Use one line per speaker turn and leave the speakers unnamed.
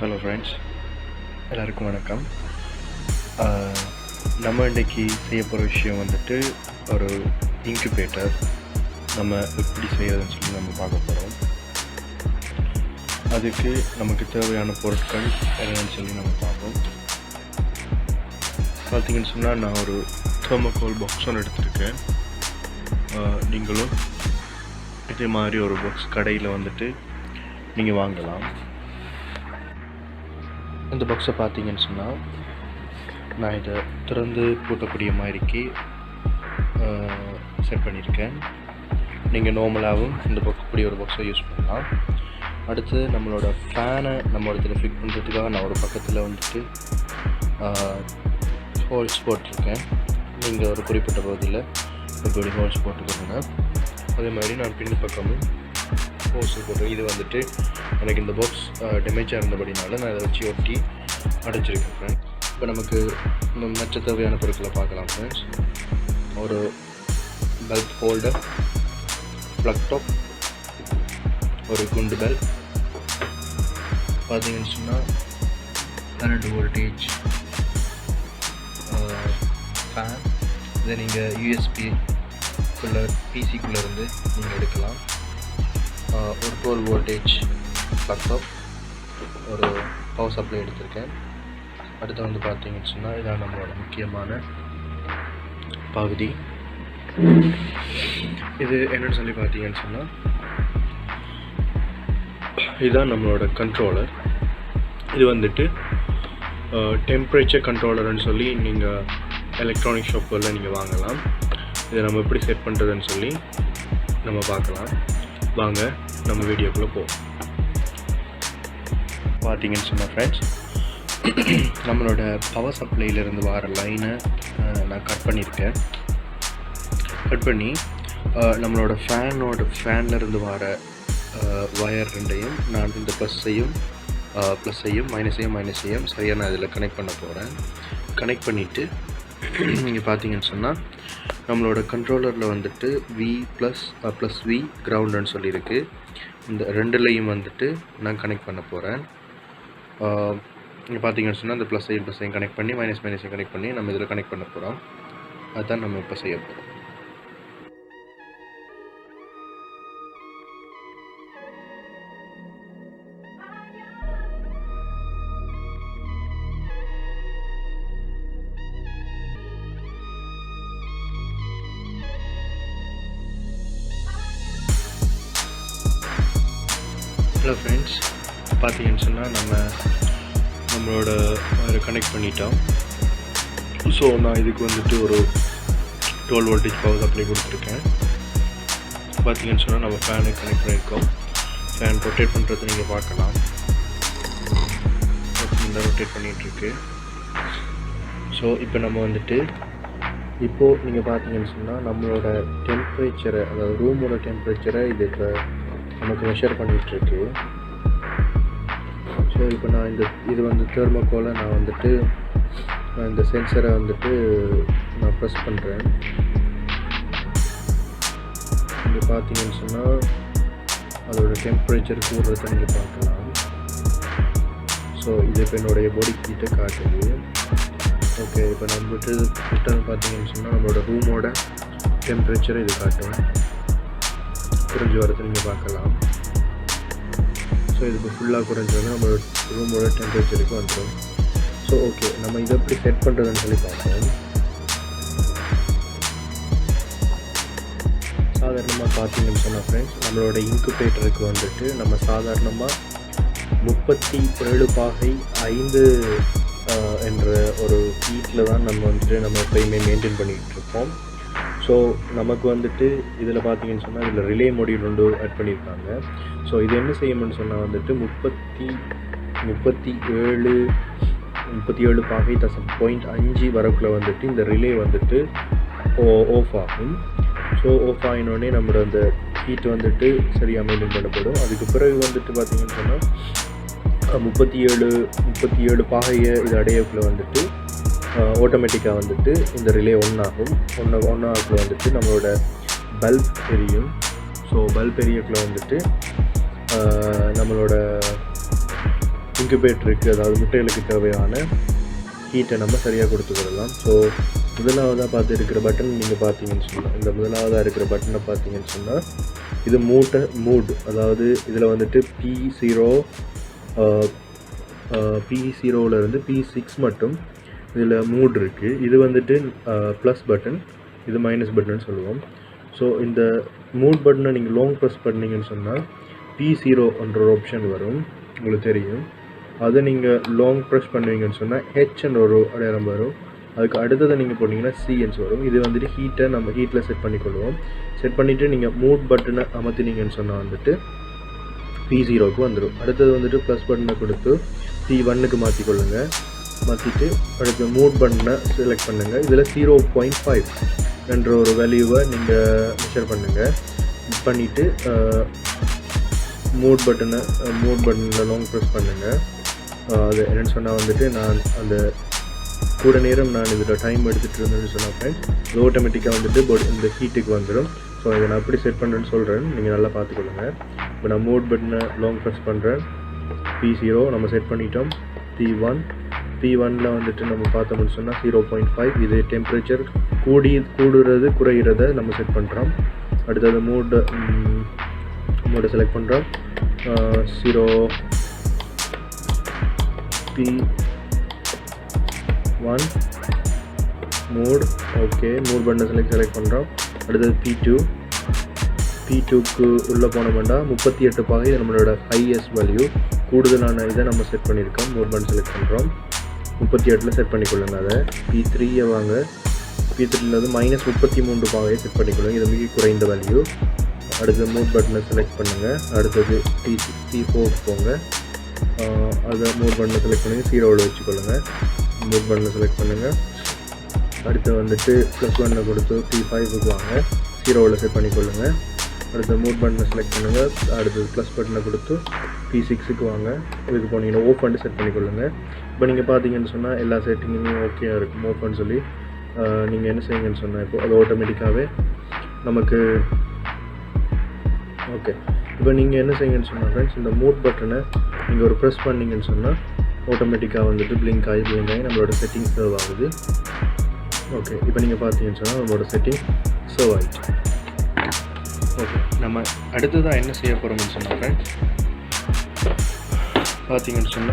Hello friends, எல்லாருக்கும் வணக்கம். நம்ம இன்றைக்கி செய்ய போகிற விஷயம் வந்துட்டு ஒரு இன்குபேட்டர். நம்ம எப்படி செய்யறதுன்னு சொல்லி நம்ம பார்க்க போகிறோம். அதுக்கு நமக்கு தேவையான பொருட்கள் என்னன்னு சொல்லி நம்ம பார்ப்போம். பார்த்தீங்கன்னு சொன்னால் நான் ஒரு தெர்மோகோல் பாக்ஸ் ஒன்று எடுத்திருக்கேன். நீங்களும் இதே மாதிரி ஒரு பாக்ஸ் கடையில் வந்துட்டு நீங்கள் வாங்கலாம். இந்த பாக்ஸை பார்த்தீங்கன்னு சொன்னால் நான் இதை திறந்து பூட்டக்கூடிய மாதிரிக்கு செட் பண்ணியிருக்கேன். நீங்கள் நார்மலாகவும் இந்த இப்படி ஒரு பாக்ஸை யூஸ் பண்ணலாம். அடுத்து நம்மளோட ஃபேனை நம்ம இடத்துல ஃபிட் பண்ணுறதுக்காக நான் ஒரு பக்கத்தில் வந்துட்டு ஹோல்ஸ் போட்டிருக்கேன். நீங்கள் ஒரு குறிப்பிட்ட பகுதியில் இப்படி ஹோல்ஸ் போட்டுக்கிறோங்க. அதே மாதிரி நான் பின் பக்கமும் ஹோல்ஸ் போட்டு இது வந்துட்டு எனக்கு இந்த பாக்ஸ் டேமேஜாக இருந்தபடினால நான் இதை வச்சு ஒட்டி அடைச்சிருக்கேன் ஃப்ரெண்ட்ஸ். இப்போ நமக்கு மற்ற தேவையான பொருட்களை பார்க்கலாம் ஃப்ரெண்ட்ஸ். ஒரு பல்ப் ஹோல்டர், ப்ளக் டாப், ஒரு குண்டு பெல்ட், பார்த்தீங்கன்னு சொன்னால் 12 வோல்டேஜ் ஃபேன். இதை நீங்கள் யூஎஸ்பிக்குள்ளே பிசிக்குள்ளேருந்து நீங்கள் எடுக்கலாம். ஒரு 12 வோல்டேஜ் ப்ளக் டாப், ஒரு பவர் சப்ளை எடுத்திருக்கேன். அடுத்து வந்து பார்த்தீங்கன்னு சொன்னால் இதான் நம்மளோட முக்கியமான பகுதி. இது என்னென்னு சொல்லி பார்த்தீங்கன்னு சொன்னால் இதுதான் நம்மளோட கண்ட்ரோலர். இது வந்துட்டு டெம்பரேச்சர் கண்ட்ரோலர்னு சொல்லி நீங்கள் எலக்ட்ரானிக் ஷாப்பில் நீங்கள் வாங்கலாம். இதை நம்ம எப்படி செட் பண்ணுறதுன்னு சொல்லி நம்ம பார்க்கலாம். வாங்க நம்ம வீடியோக்குள்ளே போவோம். பார்த்தீங்கன்னு சொன்ன ஃப்ரெண்ட்ஸ், நம்மளோட பவர் சப்ளையிலேருந்து வர லைனை நான் கட் பண்ணியிருக்கேன். கட் பண்ணி நம்மளோட ஃபேன்லேருந்து வர வயர் ரெண்டையும் நான் இந்த ப்ளஸ்ஸையும் மைனஸையும் சரியாக நான் இதில் கனெக்ட் பண்ண போகிறேன். கனெக்ட் பண்ணிவிட்டு நீங்கள் பார்த்தீங்கன்னு சொன்னால் நம்மளோட கண்ட்ரோலரில் வந்துட்டு ப்ளஸ் வி கிரவுண்டுன்னு சொல்லியிருக்கு. இந்த ரெண்டுலேயும் வந்துட்டு நான் கனெக்ட் பண்ண போகிறேன். இங்கே பார்த்தீங்கன்னு சொன்னால் இந்த ப்ளஸ்ஸையும் கனெக்ட் பண்ணி மைனஸையும் கனெக்ட் பண்ணி நம்ம இதில் கனெக்ட் பண்ண போகிறோம். அதுதான் நம்ம இப்போ செய்ய போகிறோம். ஹலோ ஃப்ரெண்ட்ஸ், பார்த்தீங்கன்னு சொன்னால் நம்மளோட வயரை கனெக்ட் பண்ணிட்டோம். ஸோ நான் இதுக்கு வந்துட்டு ஒரு 12 வோல்டேஜ் பவர் சப்ளை கொடுத்துருக்கேன். பார்த்தீங்கன்னு சொன்னால் நம்ம ஃபேனுக்கு கனெக்ட் பண்ணியிருக்கோம். ஃபேன் ரொட்டேட் பண்ணுறது நீங்கள் பார்க்கலாம். ரொட்டேட் பண்ணிகிட்ருக்கு. ஸோ இப்போ நம்ம வந்துட்டு இப்போது நீங்கள் பார்த்தீங்கன்னு சொன்னால் நம்மளோட டெம்பரேச்சரை, அதாவது ரூமோட டெம்பரேச்சரை இது இப்போ நமக்கு மெஷர் பண்ணிகிட்ருக்கு. ஸோ இப்போ நான் இது வந்து தெர்மோகோலை நான் வந்துட்டு இந்த சென்சரை வந்துட்டு நான் ப்ரெஸ் பண்ணுறேன். இங்கே பார்த்தீங்கன்னு சொன்னால் அதோடய டெம்பரேச்சர் கூடுறத நீங்கள் பார்க்கலாம். ஸோ இது இப்போ என்னுடைய பாடி ஹீட்டை காட்டுது. ஓகே, இப்போ நம்ம ரிட்டர்ன் பார்த்தீங்கன்னு சொன்னால் நம்மளோட ரூமோட டெம்பரேச்சரை இது காட்டும். குறைஞ்சி வரது நீங்கள் பார்க்கலாம். ஸோ இதுக்கு ஃபுல்லாக குறைஞ்சோன்னா நம்மளோட ரூமோட டெம்பரேச்சருக்கு வந்துடும். ஸோ ஓகே, நம்ம இதை எப்படி செட் பண்ணுறதுன்னு சொல்லி பார்ப்போம். சாதாரணமாக பார்த்தீங்கன்னு சொன்னால் ஃப்ரெண்ட்ஸ், நம்மளோட இன்குபேட்டருக்கு வந்துட்டு நம்ம சாதாரணமாக 37.5 என்ற ஒரு ஹீட்டில் தான் நம்ம எப்பயுமே மெயின்டைன் பண்ணிகிட்டு இருப்போம். ஸோ நமக்கு வந்துட்டு இதில் பார்த்தீங்கன்னு சொன்னால் இதில் ரிலே மாடியூல் 2 ஆட் பண்ணியிருக்காங்க. ஸோ இது என்ன செய்யணும்னு சொன்னால் வந்துட்டு 37.5 வரக்குள்ளே வந்துட்டு இந்த ரிலே வந்துட்டு ஆஃப் ஆகும். ஸோ ஆஃப் ஆகினோடனே நம்மளோட அந்த ஹீட் வந்துட்டு சரியாக மெயின்டைன் பண்ணப்படும். அதுக்கு பிறகு வந்துட்டு பார்த்தீங்கன்னு சொன்னால் 37 பாகையை இது அடையக்குள்ளே வந்துட்டு ஆட்டோமேட்டிக்காக வந்துட்டு இந்த ரிலே ஒன்றாகுள்ள வந்துட்டு நம்மளோட பல்ப் எரியும். ஸோ பல்ப் எரியக்குள்ளே வந்துட்டு நம்மளோட இன்குபேட்டருக்கு, அதாவது முட்டைகளுக்கு தேவையான ஹீட்டை நம்ம சரியாக கொடுத்துக்கிடலாம். ஸோ முதலாவதாக பார்த்து இருக்கிற பட்டன் நீங்கள் பார்த்தீங்கன்னு சொன்னால், இந்த முதலாவதாக இருக்கிற பட்டனை பார்த்தீங்கன்னு சொன்னால் இது மூட், அதாவது இதில் வந்துட்டு P0லேருந்து P6 மட்டும் இதில் மூட் இருக்குது. இது வந்துட்டு ப்ளஸ் பட்டன், இது மைனஸ் பட்டன் சொல்லுவோம். ஸோ இந்த மூட் பட்டனை நீங்கள் லாங் ப்ரெஸ் பண்ணிங்கன்னு சொன்னால் P0 என்ற ஒரு ஆப்ஷன் வரும், உங்களுக்கு தெரியும். அதை நீங்கள் லாங் ப்ரெஸ் பண்ணுவீங்கன்னு சொன்னால் ஹெச்ன்ற ஒரு அடையாளம் வரும். அதுக்கு அடுத்ததை நீங்கள் போட்டிங்கன்னா சிஎன்ஸ் வரும். இது வந்துட்டு ஹீட்டை நம்ம ஹீட்டில் செட் பண்ணிக்கொள்வோம். செட் பண்ணிவிட்டு நீங்கள் மூட் பட்டனை அமர்த்தினீங்கன்னு சொன்னால் வந்துட்டு P0க்கு வந்துடும். அடுத்தது வந்துட்டு ப்ளஸ் பட்டனை கொடுத்து P1க்கு மாற்றிக்கொள்ளுங்க. மாற்றிட்டு அடுத்து மூட் பட்டனை செலக்ட் பண்ணுங்கள். இதில் 0.5 என்ற ஒரு வேல்யூவை நீங்கள் மெஷர் பண்ணுங்கள். பண்ணிவிட்டு மூட் பட்டனில் லாங் ப்ரெஸ் பண்ணுங்கள். அது என்னென்னு சொன்னால் வந்துட்டு நான் அந்த கூட நேரம் நான் இதில் டைம் எடுத்துகிட்டு இருந்தேன்னு சொன்னால் ஃப்ரெண்ட்ஸ், அது ஆட்டோமேட்டிக்காக வந்துட்டு இந்த ஹீட்டுக்கு வந்துடும். ஸோ இதை நான் எப்படி செட் பண்ணுறேன்னு சொல்கிறேன், நீங்கள் நல்லா பார்த்துக்கொள்ளுங்க. இப்போ நான் மூட் பட்டனை லாங் ப்ரெஸ் பண்ணுறேன். P0 நம்ம செட் பண்ணிட்டோம். P1ல் வந்துட்டு நம்ம பார்த்தோம்னு சொன்னால் 0.5. இது டெம்பரேச்சர் கூடுறது குறைகிறத நம்ம செட் பண்ணுறோம். அடுத்தது மூடை செலக்ட் பண்ணுறோம். 0 P1 மூட், ஓகே. மூட் பட்டனை செலக்ட் பண்ணுறோம். அடுத்தது P2க்கு உள்ளே போனோம்னா 38 பாகை நம்மளோட ஹையஸ்ட் வேல்யூ, கூடுதலான இதை நம்ம செட் பண்ணியிருக்கோம். மூட் பட்டன் செலக்ட் பண்ணுறோம். 38ல் செட் பண்ணிக்கொள்ளுங்க. அதை P3 வாங்க. P3ல் வந்து -33 பாகையை செட் பண்ணிக்கொள்ளுங்க. இது மிக குறைந்த வேல்யூ. அடுத்து மூட் பட்டனை செலக்ட் பண்ணுங்கள். அடுத்தது P4 போங்க. அதை மூட் பட்டனை செலக்ட் பண்ணுங்கள். 0வில் வச்சுக்கொள்ளுங்கள். மூட் பட்டனை செலக்ட் பண்ணுங்கள். அடுத்து வந்துட்டு +1 கொடுத்து P5க்கு வாங்க. 0வில் செட் பண்ணிக்கொள்ளுங்கள். அடுத்து மூட் பட்டனை செலக்ட் பண்ணுங்கள். அடுத்தது ப்ளஸ் பட்டனை கொடுத்து P6க்கு வாங்க. இதுக்கு போனீங்கன்னா ஓப்பன் செட் பண்ணிக்கொள்ளுங்கள். இப்போ நீங்கள் பார்த்தீங்கன்னு சொன்னால் எல்லா செட்டிங்குமே ஓகேயாக இருக்கும். ஓப்பன் சொல்லி நீங்கள் என்ன செய்யுங்கன்னு சொன்னால் இப்போ அது ஆட்டோமேட்டிக்காகவே நமக்கு ஓகே. இப்போ நீங்கள் என்ன செய்யுங்கன்னு சொன்னால் ஃப்ரெண்ட்ஸ், இந்த மூட் பட்டனை நீங்கள் ஒரு ப்ரெஸ் பண்ணிங்கன்னு சொன்னால் ஆட்டோமேட்டிக்காக வந்துட்டு பிளிங்க் ஆகி நம்மளோட செட்டிங் சர்வ் ஆகுது. ஓகே, இப்போ நீங்கள் பார்த்தீங்கன்னு சொன்னால் நம்மளோட செட்டிங் சர்வ் ஆகிடுச்சு. ஓகே, நம்ம அடுத்ததாக என்ன செய்ய போகிறோம்னு சொன்னால் ஃப்ரெண்ட்ஸ் பார்த்தீங்கன்னு சொன்னால்